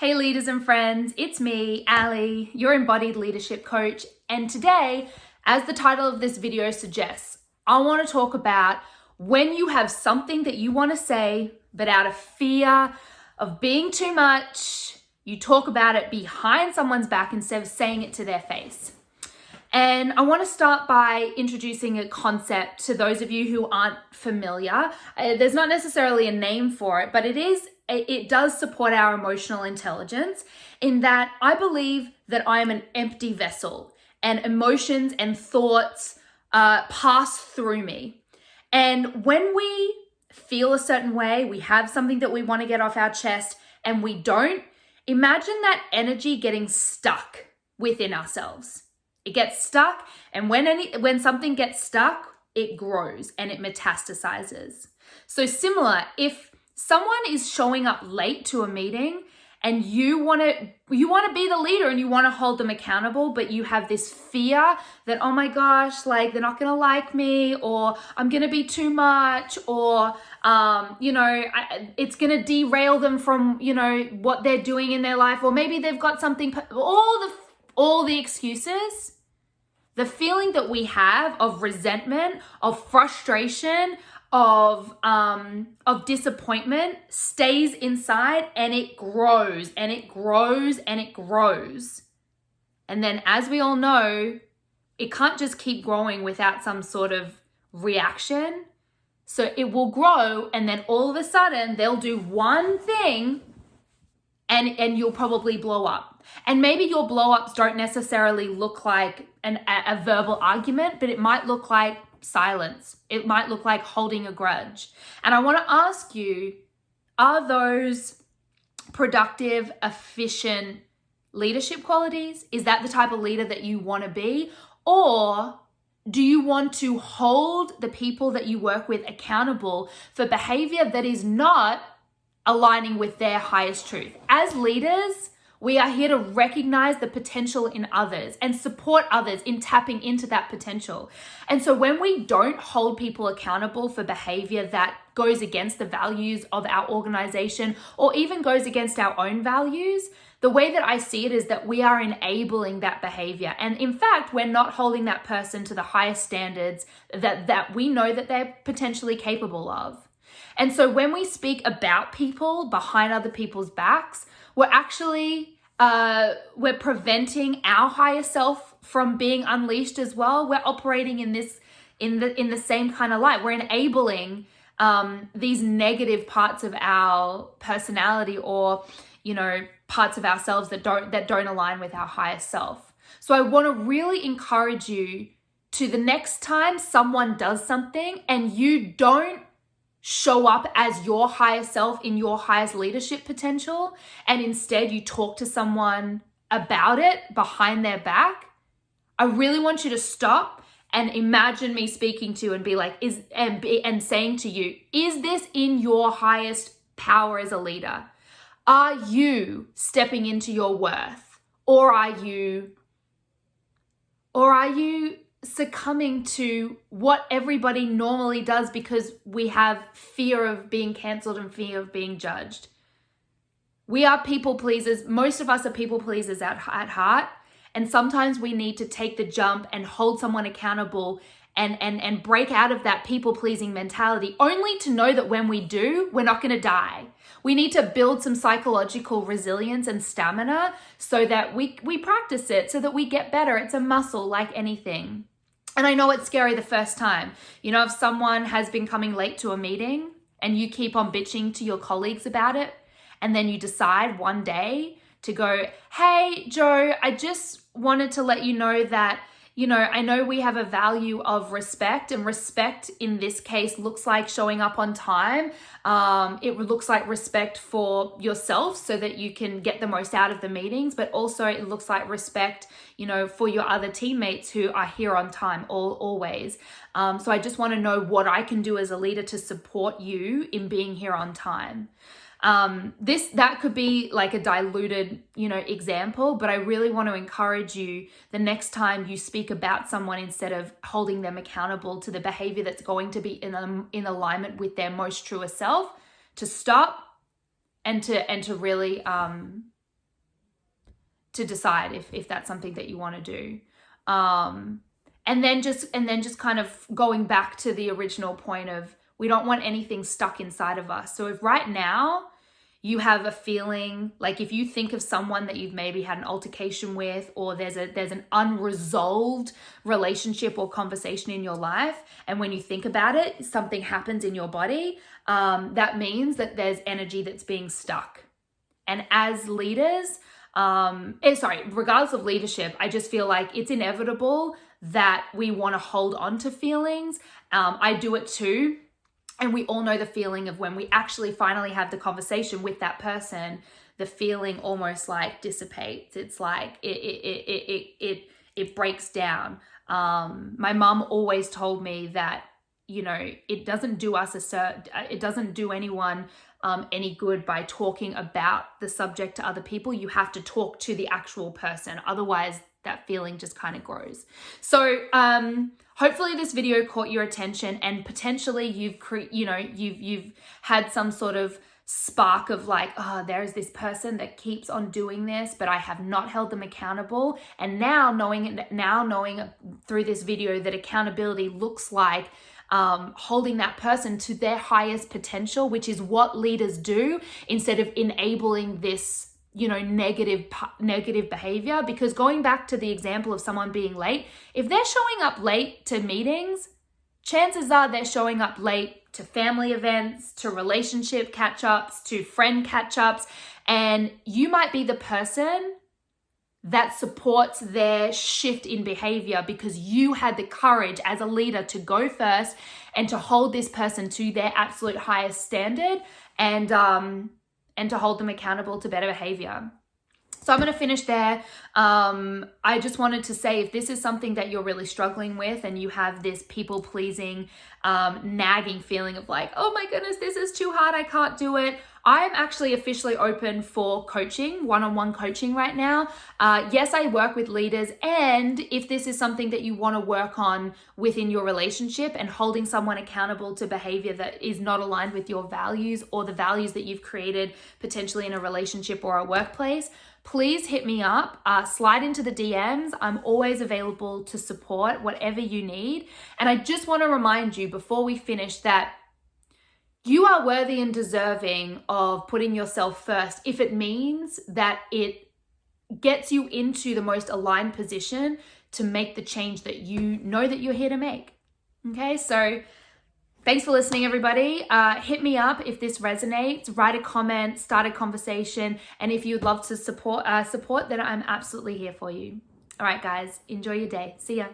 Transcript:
Hey leaders and friends, it's me, Ali, your embodied leadership coach. And today, as the title of this video suggests, I want to talk about when you have something that you want to say, but out of fear of being too much, you talk about it behind someone's back instead of saying it to their face. And I want to start by introducing a concept to those of you who aren't familiar. There's not necessarily a name for it, but it does support our emotional intelligence in that I believe that I am an empty vessel and emotions and thoughts pass through me. And when we feel a certain way, we have something that we want to get off our chest and we don't, imagine that energy getting stuck within ourselves. It gets stuck, and when something gets stuck, it grows and it metastasizes. So similar, if someone is showing up late to a meeting and you want to be the leader and you want to hold them accountable, but you have this fear that, oh my gosh, like they're not going to like me, or I'm going to be too much, or it's going to derail them from, what they're doing in their life, or maybe they've got something, all the excuses. The feeling that we have of resentment, of frustration, of disappointment stays inside, and it grows and it grows and it grows. And then, as we all know, it can't just keep growing without some sort of reaction. So it will grow, and then all of a sudden they'll do one thing and you'll probably blow up. And maybe your blow-ups don't necessarily look like a verbal argument, but it might look like silence. It might look like holding a grudge. And I want to ask you, are those productive, efficient leadership qualities? Is that the type of leader that you want to be? Or do you want to hold the people that you work with accountable for behavior that is not aligning with their highest truth? As leaders, we are here to recognize the potential in others and support others in tapping into that potential. And so when we don't hold people accountable for behavior that goes against the values of our organization or even goes against our own values, the way that I see it is that we are enabling that behavior. And in fact, we're not holding that person to the highest standards that we know that they're potentially capable of. And so when we speak about people behind other people's backs, we're actually we're preventing our higher self from being unleashed as well. We're operating in the same kind of light. We're enabling these negative parts of our personality, or parts of ourselves that don't align with our higher self. So I want to really encourage you to, the next time someone does something and you don't show up as your higher self in your highest leadership potential, and instead you talk to someone about it behind their back, I really want you to stop and imagine me speaking to you and be like, and saying to you, is this in your highest power as a leader? Are you stepping into your worth, or are you succumbing to what everybody normally does because we have fear of being cancelled and fear of being judged? We are people pleasers. Most of us are people pleasers at heart. And sometimes we need to take the jump and hold someone accountable and break out of that people pleasing mentality, only to know that when we do, we're not going to die. We need to build some psychological resilience and stamina so that we practice it, so that we get better. It's a muscle like anything. And I know it's scary the first time. If someone has been coming late to a meeting and you keep on bitching to your colleagues about it, and then you decide one day to go, hey, Joe, I just wanted to let you know that, I know we have a value of respect, and respect in this case looks like showing up on time. It looks like respect for yourself so that you can get the most out of the meetings, but also it looks like respect, for your other teammates who are here on time always. So I just want to know what I can do as a leader to support you in being here on time. That could be like a diluted, example, but I really want to encourage you the next time you speak about someone, instead of holding them accountable to the behavior that's going to be in alignment with their most truest self, to stop and to really to decide if that's something that you want to do. And then just kind of going back to the original point of, we don't want anything stuck inside of us. So if right now you have a feeling, like if you think of someone that you've maybe had an altercation with, or there's an unresolved relationship or conversation in your life, and when you think about it, something happens in your body, that means that there's energy that's being stuck. And as leaders, regardless of leadership, I just feel like it's inevitable that we want to hold on to feelings. I do it too. And we all know the feeling of when we actually finally have the conversation with that person, the feeling almost like dissipates. It's like it breaks down. My mom always told me that, you know, it doesn't do anyone any good by talking about the subject to other people. You have to talk to the actual person. Otherwise, that feeling just kind of grows. So hopefully this video caught your attention, and potentially you've had some sort of spark of like, oh, there's this person that keeps on doing this, but I have not held them accountable. And now knowing through this video that accountability looks like holding that person to their highest potential, which is what leaders do, instead of enabling this, you know, negative behavior. Because going back to the example of someone being late, if they're showing up late to meetings, chances are they're showing up late to family events, to relationship catch-ups, to friend catch-ups, and you might be the person that supports their shift in behavior because you had the courage as a leader to go first and to hold this person to their absolute highest standard, and to hold them accountable to better behavior. So I'm going to finish there. I just wanted to say, if this is something that you're really struggling with and you have this people-pleasing, nagging feeling of like, oh my goodness, this is too hard, I can't do it, I'm actually officially open for coaching, one-on-one coaching right now. Yes, I work with leaders, and if this is something that you want to work on within your relationship and holding someone accountable to behavior that is not aligned with your values or the values that you've created potentially in a relationship or a workplace, please hit me up, slide into the DMs. I'm always available to support whatever you need. And I just want to remind you before we finish that you are worthy and deserving of putting yourself first, if it means that it gets you into the most aligned position to make the change that you know that you're here to make. Okay, so thanks for listening, everybody. Hit me up if this resonates, write a comment, start a conversation, and if you'd love to support, then I'm absolutely here for you. All right, guys, enjoy your day. See ya.